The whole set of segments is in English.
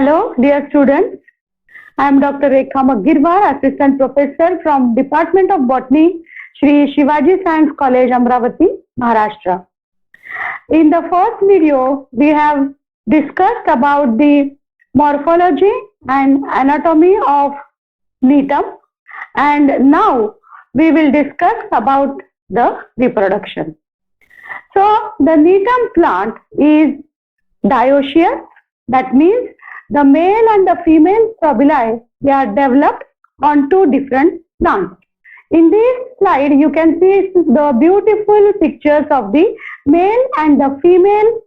Hello, dear students. I am Dr. Rekha Maggirwar, Assistant Professor from Department of Botany, Shri Shivaji Science College, Amravati, Maharashtra. In the first video, we have discussed about the morphology and anatomy of Neetam, and now we will discuss about the reproduction. So, the Neetam plant is dioecious, that means the male and the female strobili, they are developed on two different plants. In this slide, you can see the beautiful pictures of the male and the female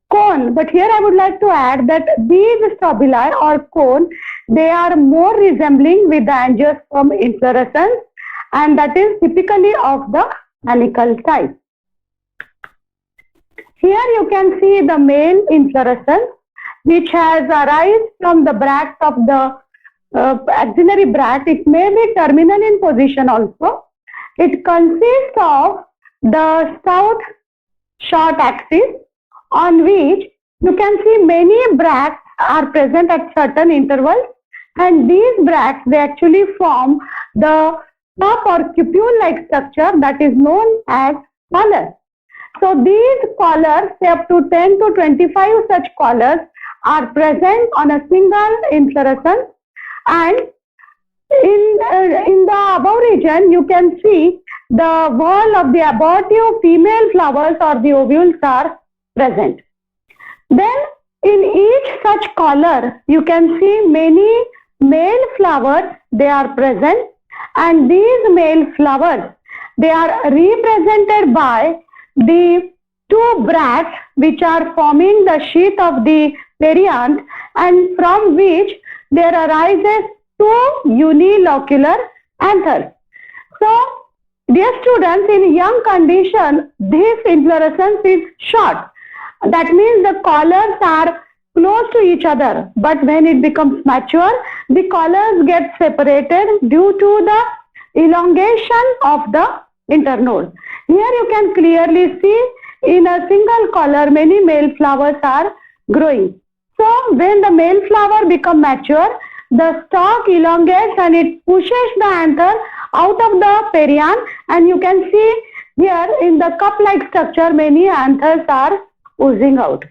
cone. But here I would like to add that these strobili or cone, they are more resembling with the angiosperm inflorescence, and that is typically of the apical type. Here you can see the male inflorescence, which has arisen from the bracts of the axillary bract. It may be terminal in position also. It consists of the south short axis, on which you can see many bracts are present at certain intervals, and these bracts, they actually form the top or cupule-like structure that is known as collar. So these collars, say up to 10 to 25 such collars, are present on a single inflorescence, and in the above region you can see the wall of the abortive female flowers or the ovules are present. Then in each such collar you can see many male flowers, they are present, and these male flowers, they are represented by the two bracts which are forming the sheath of the perianth, and from which there arises two unilocular anthers. So, dear students, in young condition, this inflorescence is short. That means the collars are close to each other. But when it becomes mature, the collars get separated due to the elongation of the internode. Here you can clearly see in a single collar many male flowers are growing. So when the male flower becomes mature, the stalk elongates and it pushes the anther out of the perianth, and you can see here in the cup-like structure many anthers are oozing out.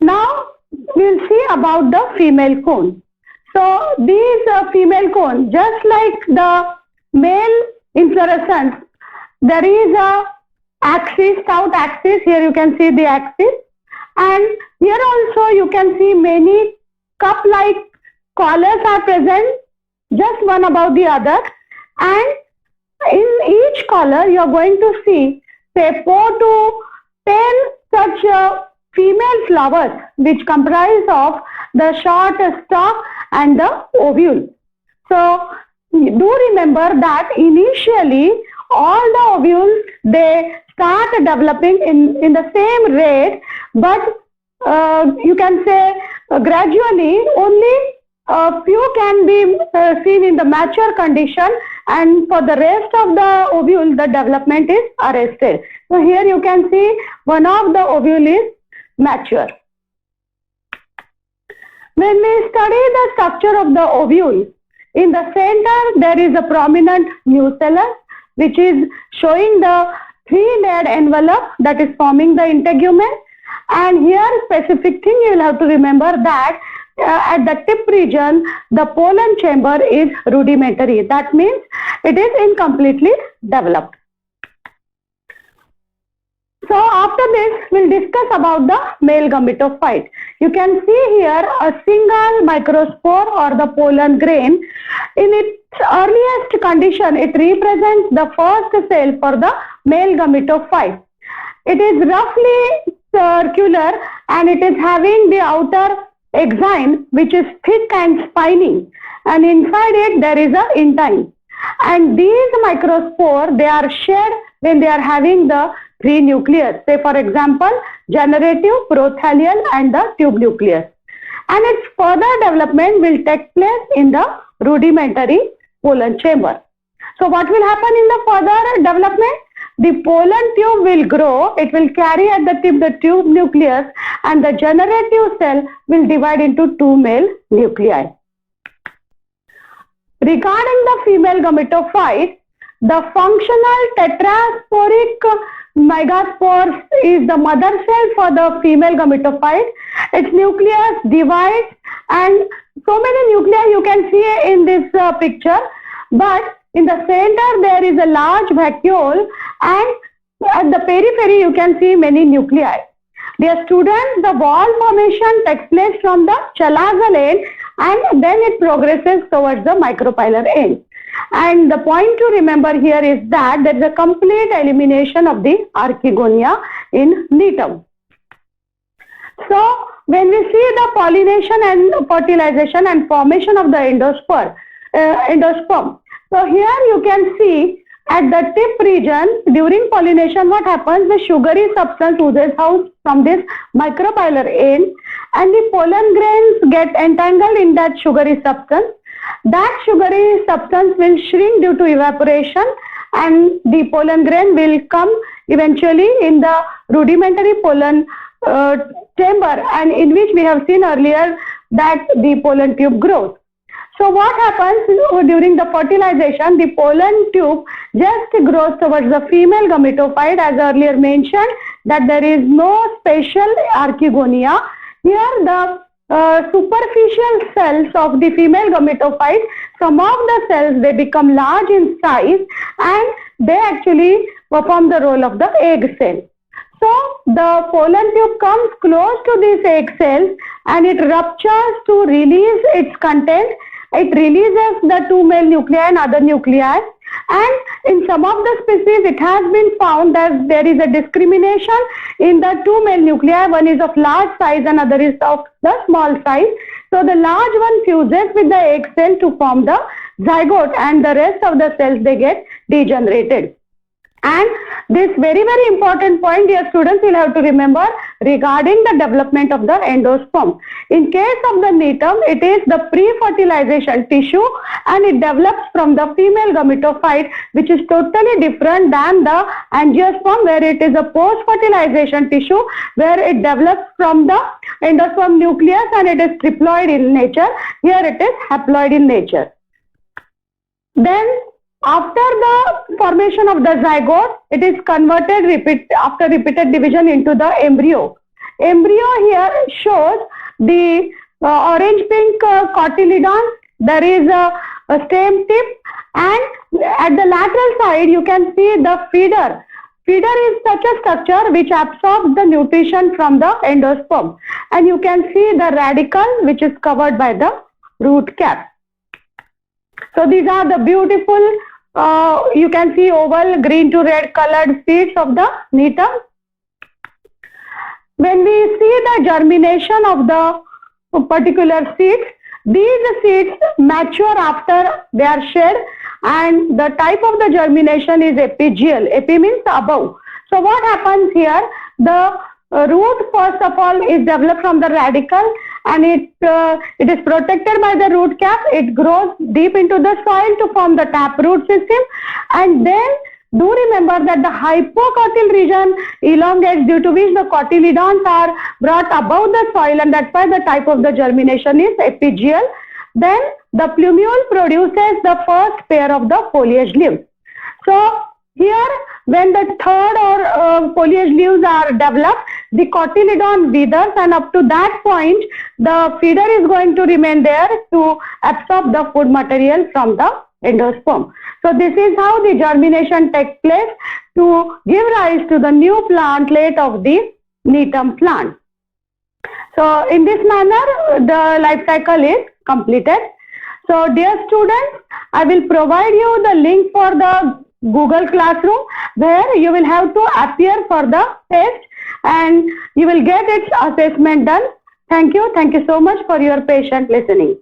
Now we'll see about the female cone. So these female cone, just like the male inflorescence, there is a axis, south axis. Here you can see the axis, and here also you can see many cup-like collars are present, just one above the other, and in each collar you are going to see say 4 to 10 such female flowers which comprise of the short stalk and the ovule. So do remember that initially all the ovules, they start developing in the same rate, but you can say gradually only a few can be seen in the mature condition, and for the rest of the ovule the development is arrested. So here you can see one of the ovule is mature. When we study the structure of the ovule, in the center there is a prominent nucellus which is showing the three-layered envelope that is forming the integument. And here specific thing you will have to remember that at the tip region the pollen chamber is rudimentary. That means it is incompletely developed. So after this we'll discuss about the male gametophyte. You can see here a single microspore or the pollen grain. In its earliest condition, it represents the first cell for the male gametophyte. It is roughly circular and it is having the outer exine which is thick and spiny, and inside it there is a intine. And these microspore, they are shed when they are having the three nucleus. Say for example, generative, prothallel and the tube nucleus. And its further development will take place in the rudimentary pollen chamber. So what will happen in the further development? the pollen tube will grow. It will carry at the tip the tube nucleus, and the generative cell will divide into two male nuclei. Regarding the female gametophyte, the functional tetrasporic megaspores is the mother cell for the female gametophyte. Its nucleus divides, and so many nuclei you can see in this picture, but in the center there is a large vacuole, and at the periphery you can see many nuclei. Dear students, the wall formation takes place from the chalazal end, and then it progresses towards the micropylar end. And the point to remember here is that there is a complete elimination of the archegonia in Netum. So when we see the pollination and fertilization and formation of the endosperm, so here you can see at the tip region during pollination what happens, the sugary substance oozes out from this micropylar end, and the pollen grains get entangled in that sugary substance. That sugary substance will shrink due to evaporation, and the pollen grain will come eventually in the rudimentary pollen chamber, and in which we have seen earlier that the pollen tube grows. So what happens during the fertilization? The pollen tube just grows towards the female gametophyte, as earlier mentioned, that there is no special archegonia. Here the superficial cells of the female gametophyte, some of the cells, they become large in size, and they actually perform the role of the egg cell. So the pollen tube comes close to these egg cells, and it ruptures to release its content. It releases the two male nuclei and other nuclei, and in some of the species it has been found that there is a discrimination in the two male nuclei. One is of large size and other is of the small size. So the large one fuses with the egg cell to form the zygote, and the rest of the cells, they get degenerated. And this very, very important point, dear students, you'll have to remember regarding the development of the endosperm. In case of the Netum, it is the pre-fertilization tissue, and it develops from the female gametophyte, which is totally different than the angiosperm, where it is a post-fertilization tissue, where it develops from the endosperm nucleus, and it is triploid in nature. Here it is haploid in nature. Then after the formation of the zygote, it is converted after repeated division into the embryo. Embryo here shows the orange-pink cotyledon. There is a stem tip, and at the lateral side you can see the feeder. Feeder is such a structure which absorbs the nutrition from the endosperm, and you can see the radicle which is covered by the root cap. So these are the beautiful, you can see oval green to red colored seeds of the Netum. When we see the germination of the particular seeds, these seeds mature after they are shed, and the type of the germination is epigeal. Epi means above. So what happens here? The root, first of all, is developed from the radicle, and it is protected by the root cap. It grows deep into the soil to form the taproot system, and then do remember that the hypocotyl region elongates, due to which the cotyledons are brought above the soil, and that's why the type of the germination is epigeal. Then the plumule produces the first pair of the foliage leaves. So here, when the third or foliage leaves are developed, the cotyledon withers, and up to that point, the feeder is going to remain there to absorb the food material from the endosperm. So this is how the germination takes place to give rise to the new plantlet of the Netum plant. So in this manner, the life cycle is completed. So dear students, I will provide you the link for the Google Classroom, where you will have to appear for the test, and you will get its assessment done. Thank you. Thank you so much for your patient listening.